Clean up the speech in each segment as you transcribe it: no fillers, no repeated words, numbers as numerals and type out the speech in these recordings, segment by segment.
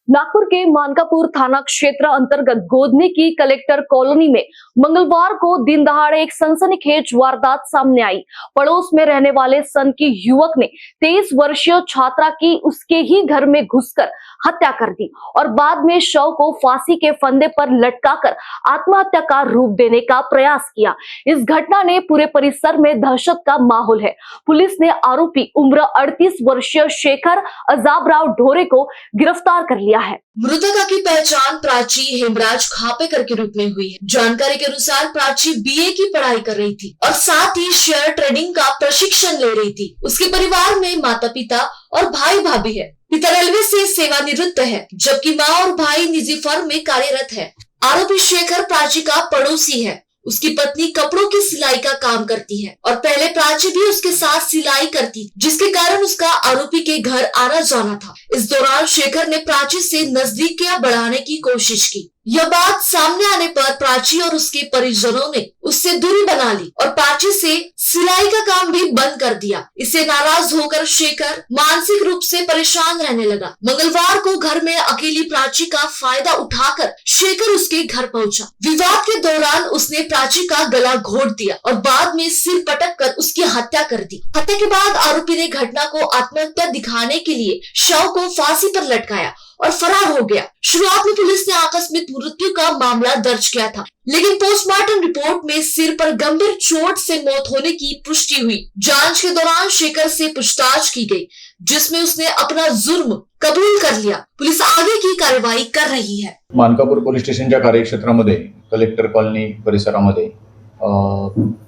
नागपुर के मानकापुर थाना क्षेत्र अंतर्गत गोदनी की कलेक्टर कॉलोनी में मंगलवार को दिन दहाड़े एक सनसनीखेज वारदात सामने आई। पड़ोस में रहने वाले सन की युवक ने 23 वर्षीय छात्रा की उसके ही घर में घुसकर हत्या कर दी और बाद में शव को फांसी के फंदे पर लटकाकर आत्महत्या का रूप देने का प्रयास किया। इस घटना ने पूरे परिसर में दहशत का माहौल है। पुलिस ने आरोपी उम्र 38 वर्षीय शेखर अजाबराव ढोरे को गिरफ्तार कर लिया है। मृतका की पहचान प्राची हेमराज खापेकर के रूप में हुई है। जानकारी के अनुसार प्राची बीए की पढ़ाई कर रही थी और साथ ही शेयर ट्रेडिंग का प्रशिक्षण ले रही थी। उसके परिवार में माता पिता और भाई भाभी है। पिता रेलवे से सेवानिवृत्त है, जबकि माँ और भाई निजी फर्म में कार्यरत है। आरोपी शेखर प्राची का पड़ोसी है। उसकी पत्नी कपड़ों की सिलाई का काम करती है और पहले प्राची भी उसके साथ सिलाई करती, जिसके कारण उसका आरोपी के घर आना जाना था। इस दौरान शेखर ने प्राची से नजदीकियां बढ़ाने की कोशिश की। यह बात सामने आने पर प्राची और उसके परिजनों ने उससे दूरी बना ली और प्राची से सिलाई का काम भी बंद कर दिया। इससे नाराज होकर शेखर मानसिक रूप से परेशान रहने लगा। मंगलवार को घर में अकेली प्राची का फायदा उठाकर शेखर उसके घर पहुंचा। विवाद के दौरान उसने प्राची का गला घोट दिया और बाद में सिर पटक कर उसकी हत्या कर दी। हत्या के बाद आरोपी ने घटना को आत्महत्या दिखाने के लिए शव को फांसी पर लटकाया और फरार हो गया। शुरुआत में पुलिस ने आकस्मिक मृत्यु का मामला दर्ज किया था, लेकिन पोस्टमार्टम रिपोर्ट में सिर पर गंभीर चोट से मौत होने की पुष्टि हुई। जांच के दौरान शेखर से पूछताछ की गई, जिसमें उसने अपना जुर्म कबूल कर लिया। पुलिस आगे की कार्यवाही कर रही है। मानकापूर पोलीस स्टेशनच्या कार्यक्षेत्रामध्ये कलेक्टर कॉलनी परिसरामध्ये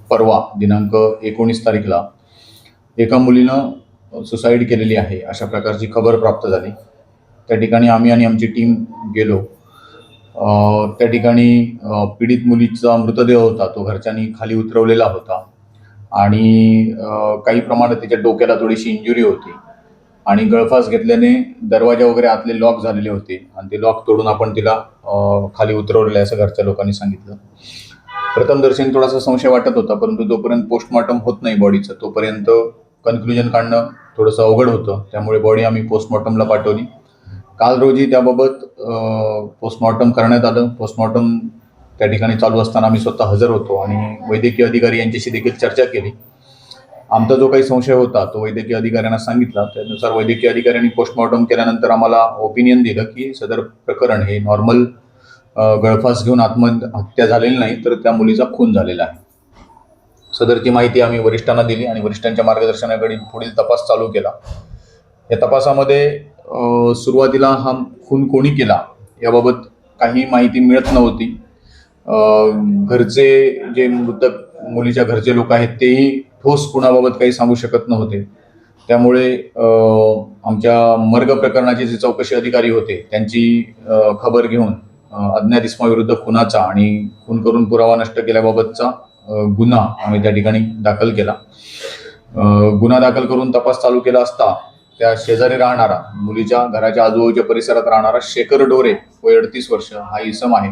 परवा दिनांक 19 तारीखला एका मुलीनं सुसाईड केलेली आहे अशा प्रकारची खबर प्राप्त झाली। त्या ठिकाणी आम्ही आणि आमची टीम गेलो। त्या ठिकाणी पीडित मुलीचा मृतदेह होता, तो घरच्यांनी खाली उतरवलेला होता आणि काही प्रमाणात तिच्या डोक्याला थोडीशी इंजुरी होती आणि गळफास घेतल्याने दरवाजा वगैरे आतले लॉक झालेले होते आणि ते लॉक तोडून आपण तिला खाली उतरवलेलं असं घरच्या लोकांनी सांगितलं। प्रथम दर्शनी थोडासा संशय वाटत होता, परंतु जोपर्यंत पोस्टमॉर्टम होत नाही बॉडीचं तोपर्यंत कन्क्लुजन काढणं थोडंसं अवघड होतं। त्यामुळे बॉडी आम्ही पोस्टमॉर्टमला पाठवली। काल रोजी त्याबाबत पोस्टमॉर्टम करण्यात आलं। पोस्टमॉर्टम त्या ठिकाणी चालू असताना आम्ही स्वतः हजर होतो आणि वैद्यकीय अधिकारी यांच्याशी देखील चर्चा केली। आमचा जो काही संशय होता तो वैद्यकीय अधिकाऱ्यांना सांगितला। त्यानुसार वैद्यकीय अधिकाऱ्यांनी पोस्टमॉर्टम केल्यानंतर आम्हाला ओपिनियन दिलं की सदर प्रकरण हे नॉर्मल गळफास घेऊन आत्महत्या झालेली नाही, तर त्या मुलीचा खून झालेला आहे। सदरची माहिती आम्ही वरिष्ठांना दिली आणि वरिष्ठांच्या मार्गदर्शनाखाली पुढील तपास चालू केला। या तपासामध्ये सुरुवातीला हा खून कोणी केला याबाबत काही माहिती मिळत नव्हती। घरचे जे मृतक मुलीच्या घरचे लोक आहेत तेही ठोस खुनाबाबत काही सांगू शकत नव्हते। त्यामुळे आमच्या मर्ग प्रकरणाचे जे चौकशी अधिकारी होते त्यांची खबर घेऊन अज्ञात इसमाविरुद्ध खुनाचा आणि खून करून पुरावा नष्ट केल्याबाबतचा गुन्हा आम्ही त्या ठिकाणी दाखल केला। गुन्हा दाखल करून तपास चालू केला असता त्या शेजारी राहणारा मुलीच्या घराच्या आजूबाजूच्या परिसरात राहणारा शेखर ढोरे वय 38 वर्ष हा इसम आहे।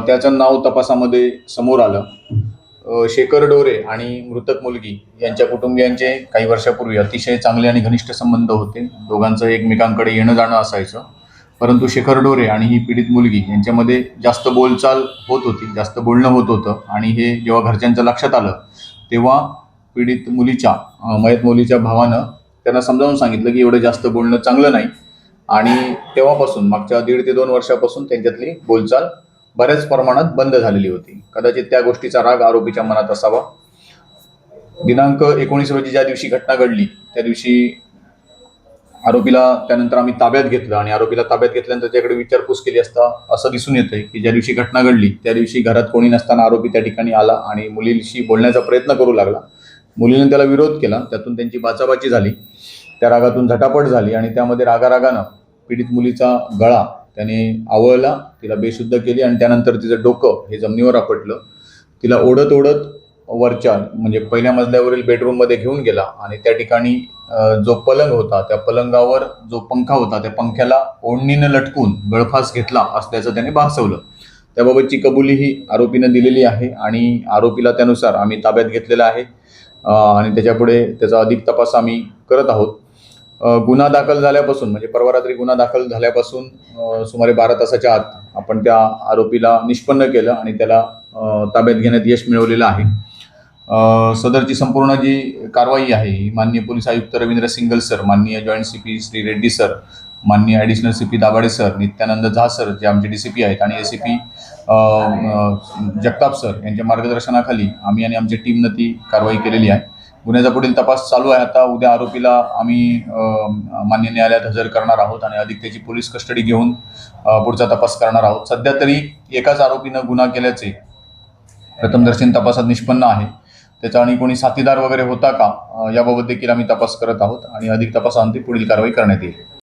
त्याचं नाव तपासामध्ये समोर आलं। शेखर ढोरे आणि मृतक मुलगी यांच्या कुटुंबियांचे काही वर्षापूर्वी अतिशय चांगले आणि घनिष्ठ संबंध होते। दोघांचं एकमेकांकडे येणं जाणं असायचं, परंतु शेखर ढोरे आणि ही पीडित मुलगी यांच्यामध्ये जास्त बोलचाल होत होती, जास्त बोलणं होत होतं आणि हे जेव्हा घरच्यांच्या लक्षात आलं तेव्हा पीडित मुलीच्या मयत मुलीच्या भावानं त्यांना समजावून सांगितलं की एवढं जास्त बोलणं चांगलं नाही आणि तेव्हापासून मागच्या 1.5 ते 2 वर्षापासून त्यांच्यातली बोलचाल बऱ्याच प्रमाणात बंद झालेली होती। कदाचित त्या गोष्टीचा राग आरोपीच्या मनात असावा। दिनांक 19 रोजी ज्या दिवशी घटना घडली त्या दिवशी आरोपीला त्यानंतर आम्ही ताब्यात घेतलं आणि आरोपीला ताब्यात घेतल्यानंतर त्याच्याकडे विचारपूस केली असता असं दिसून येतंय की ज्या दिवशी घटना घडली त्या दिवशी घरात कोणी नसताना आरोपी त्या ठिकाणी आला आणि मुलीशी बोलण्याचा प्रयत्न करू लागला। मुलीने त्याला विरोध केला, त्यातून त्यांची बाचाबाची झाली, त्या रागातून झटापट झाली आणि त्यामध्ये रागारागानं पीडित मुलीचा गळा त्याने आवळला, तिला बेशुद्ध केली आणि त्यानंतर तिचं डोकं हे जमिनीवर आपटलं। तिला ओढत ओढत वरच्या म्हणजे पहिल्या मजल्यावरील बेडरूममध्ये घेऊन गेला आणि त्या ठिकाणी जो पलंग होता त्या पलंगावर जो पंखा होता त्या पंख्याला ओढणीनं लटकून गळफास घेतला असल्याचं त्याने भासवलं। त्याबाबतची कबुली ही आरोपीनं दिलेली आहे आणि आरोपीला त्यानुसार आम्ही ताब्यात घेतलेला आहे आणि त्याच्यापुढे त्याचा अधिक तपास आम्ही करत आहोत। गुन्हा दाखल झाल्यापासून म्हणजे परवा रात्री गुन्हा दाखल झाल्यापासून सुमारे 12 तासाच्या आत आपण त्या आरोपीला निष्पन्न केलं आणि त्याला ताब्यात घेण्यात यश मिळवलेलं आहे. सदरची संपूर्ण जी कारवाई आहे ही माननीय पोलीस आयुक्त रवींद्र सिंगल सर, माननीय joint CP Shri Reddy sir, माननीय additional CP Dabhade sir, Nityanand Jha sir जे आमचे DCP आहेत आणि ACP जगताप सर यांच्या मार्गदर्शनाखाली आम्ही आणि आमची टीमनं ती कारवाई केलेली आहे. गुन्ह्याचा पुढील तपास चालू आहे. आता उद्या आरोपीला आम्ही मान्य न्यायालयात हजर करणार आहोत आणि अधिक त्याची पोलीस कस्टडी घेऊन पुढचा तपास करणार आहोत. सध्या तरी एकाच आरोपीनं गुन्हा केल्याचे प्रथमदर्शनी तपासात निष्पन्न आहे. त्याचा आणि कोणी साथीदार वगैरे होता का याबाबत देखील आम्ही तपास करत आहोत आणि अधिक तपासाअंती पुढील कारवाई करण्यात येईल.